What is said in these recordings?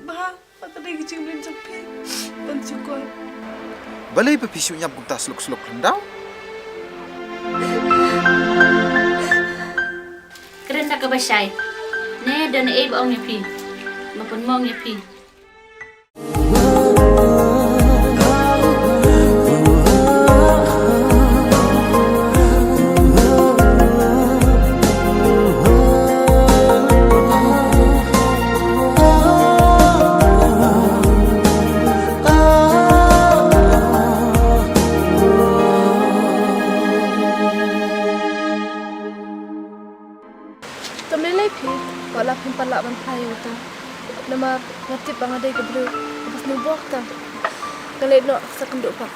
bah, makadai ke JINGMLIEN JONGPHI. Bersyukur. Balai berpisu nyam kumta seluk-seluk lendau. Keren tak kebasyai. Ne dan baong nyepi. Maupun mong nyepi. Tamlelai phi, wala phin palak ban phai uta. Nama ngati bangadai ke bro, pas nubok ta. Galai no sakenduk pak.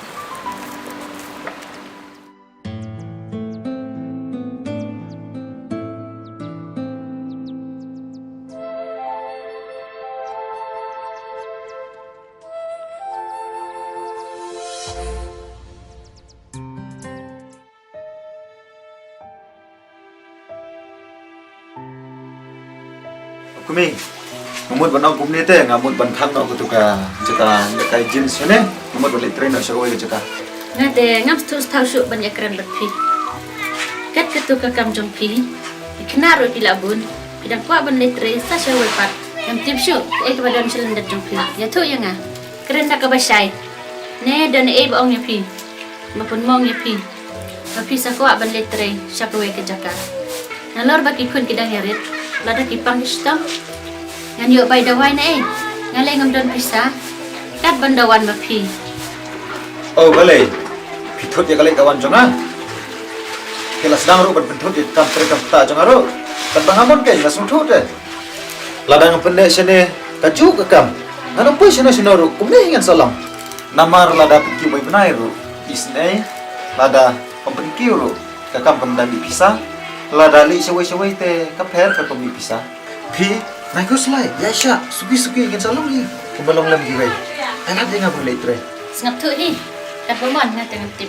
Kumi, ngamut banang kumni te, ngamut bantan no kutuka jeka dekai jeans ne, ngamut balik train no syagoi jeka. Ngade ngam stus tau syuk banyak keren berpi. Kat ketuka kam JONGPHI. Ikenaro dilabun. Pidang kuat ban letre sa syagoi pat. Ngam tip syuk kepada misalnya JONGPHI. Ya tu yang ah. Keren tak kebasyai. Ne dan baong nyepi. Maupun mong nyepi. Tapi sa kuat ban letre syagoi ke jaka. Nalor bagi kun kidang yarit. Lada kipang sistem. Ngan yuk bay dawai na ngalai ngam don pisah. Kat bandawan bapi. Oh balai, pitut ya kalai kawan jonga. Kela sedang ru bentuk di kampre kamta jonga ru. Kan bangamon ke langsung tut deh. Ladang pendek sini kaju ke kam. Ngano pun sini ru kumni ngan salam. Namar lada pikir bay benai ru. Isnai lada pempenkir ru. Kakam kemudian dipisah. Lada li syawai te kaper ke kami pisah. Pi naik kau selai. Ya sya, sugi ngan salam ni. Kembali lem giwai. Enak dia ngabur letre. Sengap tu ni. Kat pemon na tengah tip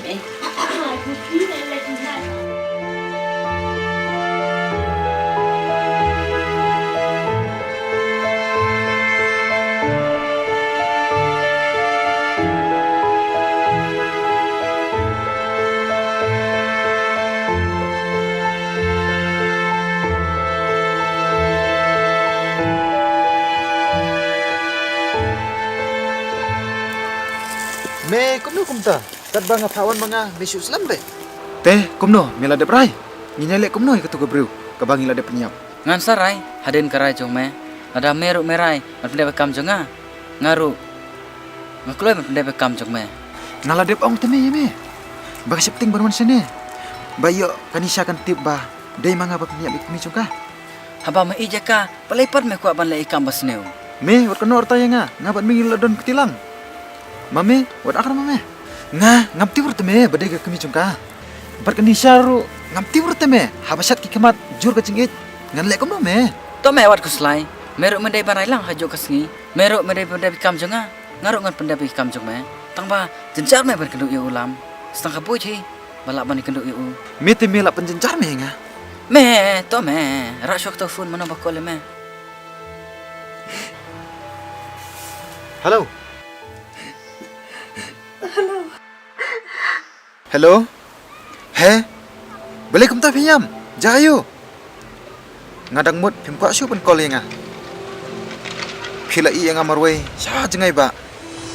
Me kumno kumta. Kat banga pawan manga mesu selam be. Teh kumno mela de prai. Nginyale kumno ke tu bru. Ka bangi la de penyap. Ngan sarai haden karai jong me. Ada meru merai man pende bekam jonga. Ngaru. Ngakloi man pende bekam jong me. Ngala de ong teme me. Ba septing barman sene. Bayo kanisha kan tip ba. Dei manga ba penyap ikmi juga. Haba me ijaka palepat me kuat ban le ikam basneu. Me wat kono orta yanga. Ngabat mi ladon ketilang. Mame, wat akar mame. Nga, ngam tiwur teme badai ke kami cungka. Bar kanisha ru ngam tiwur teme. Habasat ki kemat jur ke cingit. Ngan le kono me. To me wat kuslai. Meru mendai barai lang hajo kesngi. Meru mendai pende bekam jonga. Ngaru ngan pende bekam jong me. Tang ba jencar me bar kenduk ye ulam. Setang kapuj hi. Balak ban kenduk ye u. Me teme la penjencar me nga. Me, to me. Rak syok telefon mana bakol me. Halo. Hello? He? Balik kumta pinyam. Jayo. Ngadang mut pim kwa syu pen kol nga. Phila i nga marwai. Sya jengai ba.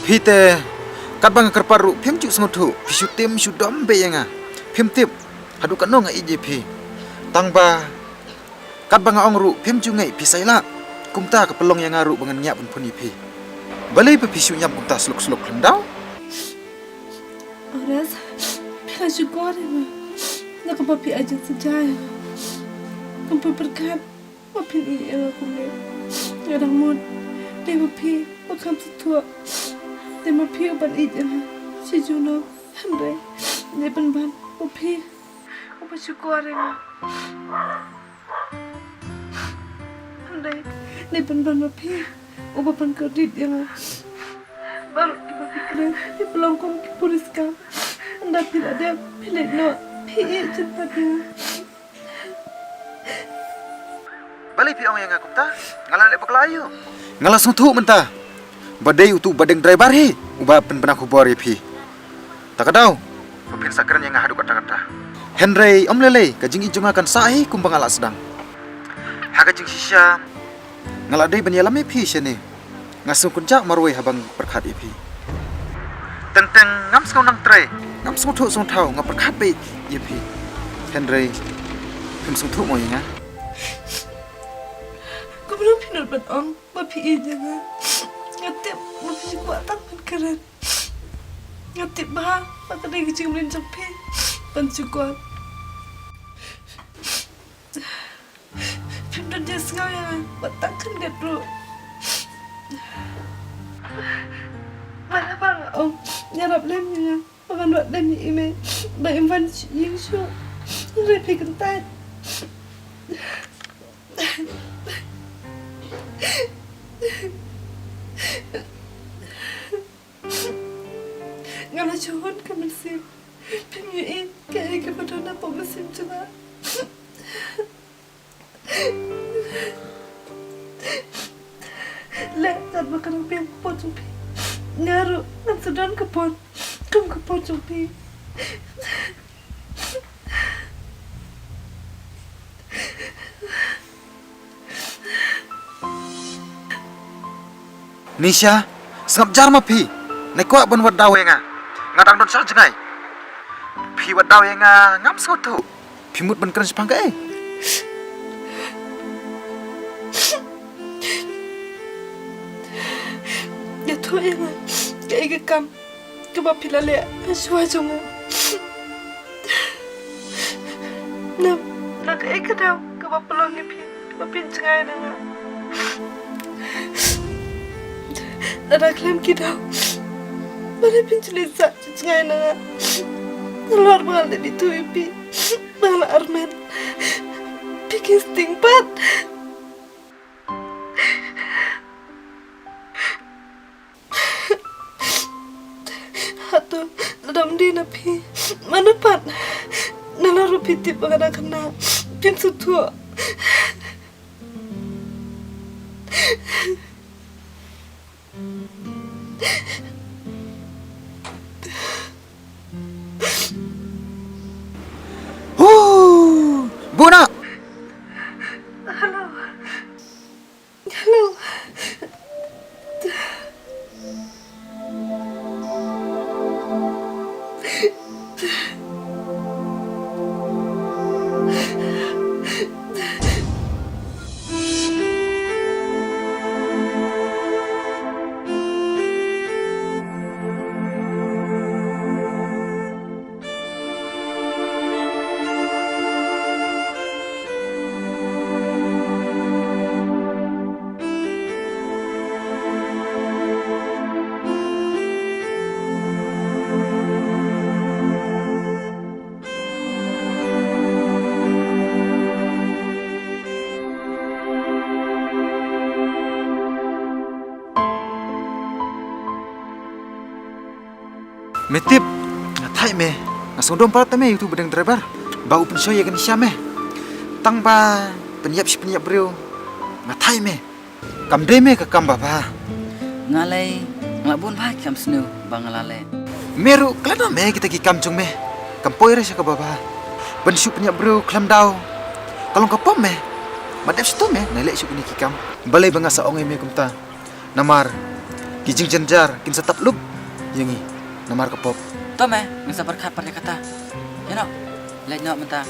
Phite kat bang kerparu pim cu sengutu. Pisu tim su dombe nga. Pim tip. Hadu kano nga ije phi. Tang ba kat bang ong ru pim cu ngai pisai la. Kumta ke pelong yang ngaru bangan nyap pun puni phi. Balai pe pisu nyam kumta seluk-seluk lendau. Oras, bersyukur ya. Nak papi aja sejaya. Kumpa berkat, papi ni yang aku ni. Ada mood, dia papi makam setua. Dia papi obat ijazah. Si Juno, Hamre, dia ban papi. Aku bersyukur ya. Hamre, dia ban papi. Obat ban kredit yang baru papi keren. Dia belum kom puriskan. Anda tidak ada pilih no. Pilih cepatnya. Balik pi ong yang aku ta. Ngala le baklayu. Ngala sung thu menta. Badai utu badeng driver hi. Uba pen pernah kubor ya pi. Tak kadau. Pepin sakran yang ngahadu kata-kata. Henry om lele kajing ijung akan sahi kumbang ala sedang. Haga jing sisya. Ngaladai banyalam ya pi sini. Ngasung kuncak marwai habang perkat ya pi. Tentang ngam sekau nang tre. Ngam sung thuk sung thau ngap perkat pe ya pi. Henry kum sung thuk mo ya. Kau belum pindah berong, bapi jangan. Ngatip, bapi juga tak keren. Ngatip bah, maka dia JINGMLIEN JONGPHI, pancukuan. Pindah dia sekali ya, batakkan dia bro. Mana bang om, nyarap lemnya, makan buat lemnya email, bang Ivan SHU, repi kentat. Ngala johon ka mesim pinyuin kaya ka padona po mesim juga. Le tak makan piang po JONGPHI ngaru nang sedon ka po kum ka po JONGPHI. Nisha, sengap jar ma pi. Nai kwa ban wat daw nga. Ngadang don sal jengai. Pi wat daw nga ngam so tu. Pi mut ban kan sepang ka Ya tu ya nga. Kaya ka kam. Kaba pilale aswa jonga. Na kaya ka daw. Kaba pelong ni pi. Kaba pincengai na nga. Ada klaim kita. Mana pinjeli sak cingai na. Keluar bangal dari tu ipi. Bangal armen. Bikin stingpat. Hatu dalam di napi. Mana pat. Nalaru piti bangana kena. Pin sutua. Buna. Halo. Halo. Metip ngatai me ngasong dom parat me itu bedeng driver bau pensoi ya kan syam me tang ba penyiap brio ngatai me kam de me ka kam baba Ngalai nglabun ba kam snu bangalale. meru klana me kita ki kam jong me kam poire sa ka baba ban syu penyiap brio klam dau kalau ka pom me madep sto me nalek syu ni ki kam balai banga sa ong me kumta namar ki jing jenjar kin sa tap lup yangi namar ka pop Tome, ngasa perkat pakai kata. Ya no, lek no menta.